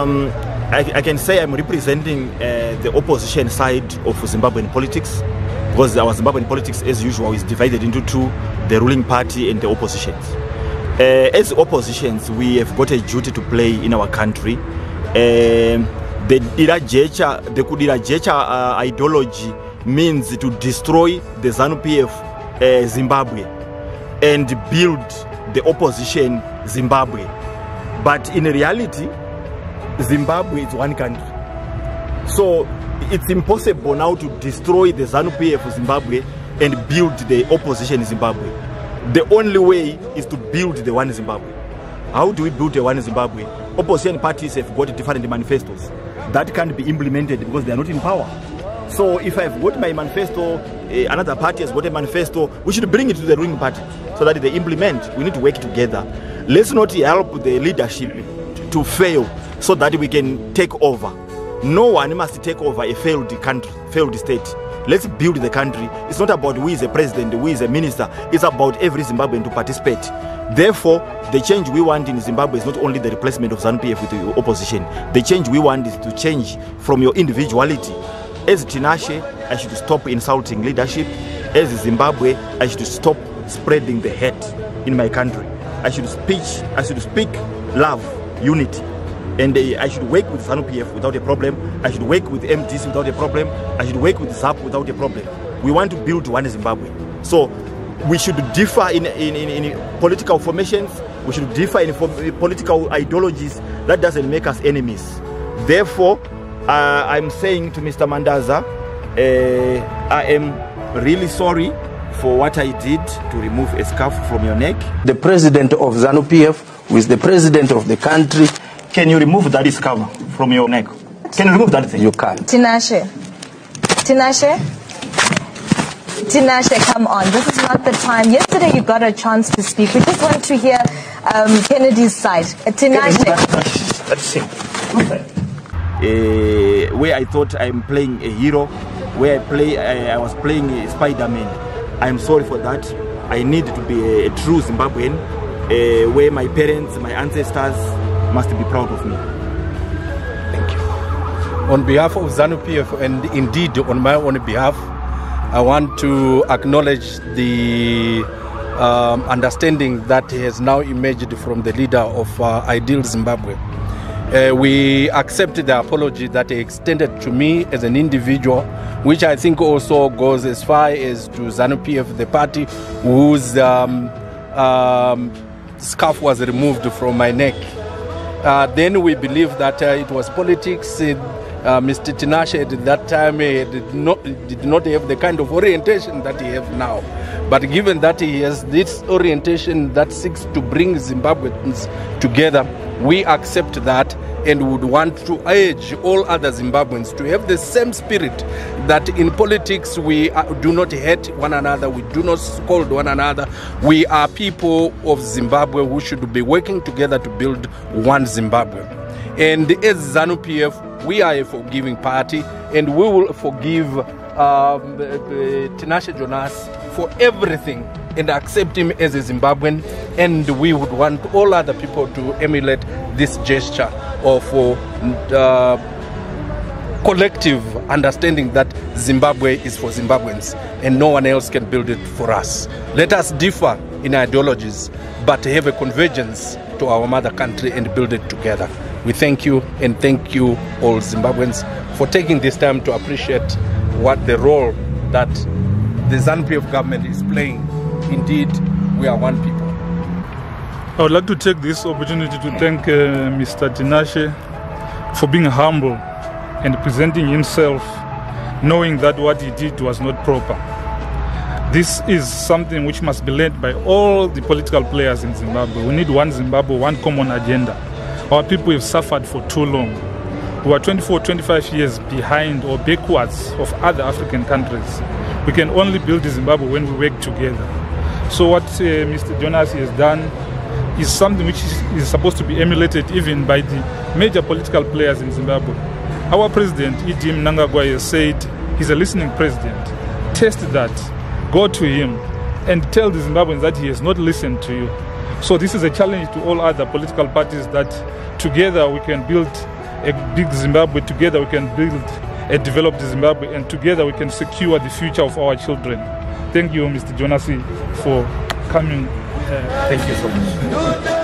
I can say I'm representing the opposition side of Zimbabwean politics, because our Zimbabwean politics, as usual, is divided into two: the ruling party and the oppositions. As oppositions, we have got a duty to play in our country. The Kudirajecha ideology means to destroy the ZANU-PF Zimbabwe and build the opposition Zimbabwe. But in reality, Zimbabwe is one country. So it's impossible now to destroy the ZANU-PF Zimbabwe and build the opposition Zimbabwe. The only way is to build the one Zimbabwe. How do we build the one Zimbabwe? Opposition parties have got different manifestos that can't be implemented because they are not in power. So if I've got my manifesto, another party has got a manifesto, we should bring it to the ruling party so that they implement. We need to work together. Let's not help the leadership to fail so that we can take over. No one must take over a failed country, failed state. Let's build the country. It's not about who is a president, who is a minister. It's about every Zimbabwean to participate. Therefore, the change we want in Zimbabwe is not only the replacement of ZANU-PF with the opposition. The change we want is to change from your individuality. As Tinashe, I should stop insulting leadership. As Zimbabwe, I should stop spreading the hate in my country. I should speak love, unity. And I should work with ZANU-PF without a problem. I should work with MDC without a problem. I should work with ZAP without a problem. We want to build one Zimbabwe. So we should differ in political formations. We should differ in political ideologies. That doesn't make us enemies. Therefore, I'm saying to Mr. Mandaza, I am really sorry for what I did to remove a scarf from your neck. The president of ZANU-PF, who is the president of the country. Can you remove that scarf from your neck? Can you remove that thing? You can't. Tinashe, come on. This is not the time. Yesterday you got a chance to speak. We just want to hear Kennedy's side. Tinashe. That's him. Where I thought I'm playing a hero, where I was playing Spider-Man. I'm sorry for that. I need to be a true Zimbabwean, where my parents, my ancestors must be proud of me. Thank you. On behalf of ZANU-PF and indeed on my own behalf, I want to acknowledge the understanding that has now emerged from the leader of Ideal Zimbabwe. We accept the apology that he extended to me as an individual, which I think also goes as far as to ZANU-PF, the party whose scarf was removed from my neck. Then we believe that it was politics. Mr. Tinashe at that time did not have the kind of orientation that he has now. But given that he has this orientation that seeks to bring Zimbabweans together, we accept that and would want to urge all other Zimbabweans to have the same spirit that in politics we do not hate one another, we do not scold one another. We are people of Zimbabwe who should be working together to build one Zimbabwe. And as ZANU-PF, we are a forgiving party and we will forgive Tinashe Jonas for everything and accept him as a Zimbabwean, and we would want all other people to emulate this gesture of collective understanding that Zimbabwe is for Zimbabweans and no one else can build it for us. Let us differ in ideologies but have a convergence to our mother country and build it together. We thank you, and thank you all Zimbabweans for taking this time to appreciate what the role that the ZANU-PF government is playing. Indeed, we are one people. I would like to take this opportunity to thank Mr. Tinashe for being humble and presenting himself, knowing that what he did was not proper. This is something which must be led by all the political players in Zimbabwe. We need one Zimbabwe, one common agenda. Our people have suffered for too long. We are 24, 25 years behind or backwards of other African countries. We can only build Zimbabwe when we work together. So what Mr. Jonas has done is something which is supposed to be emulated even by the major political players in Zimbabwe. Our president, Idi Mnangagwa, has said he's a listening president. Test that, go to him and tell the Zimbabweans that he has not listened to you. So this is a challenge to all other political parties that together we can build a big Zimbabwe. Together we can build a developed Zimbabwe, and together we can secure the future of our children. Thank you, Mr. Jonas, for coming. Thank you so much.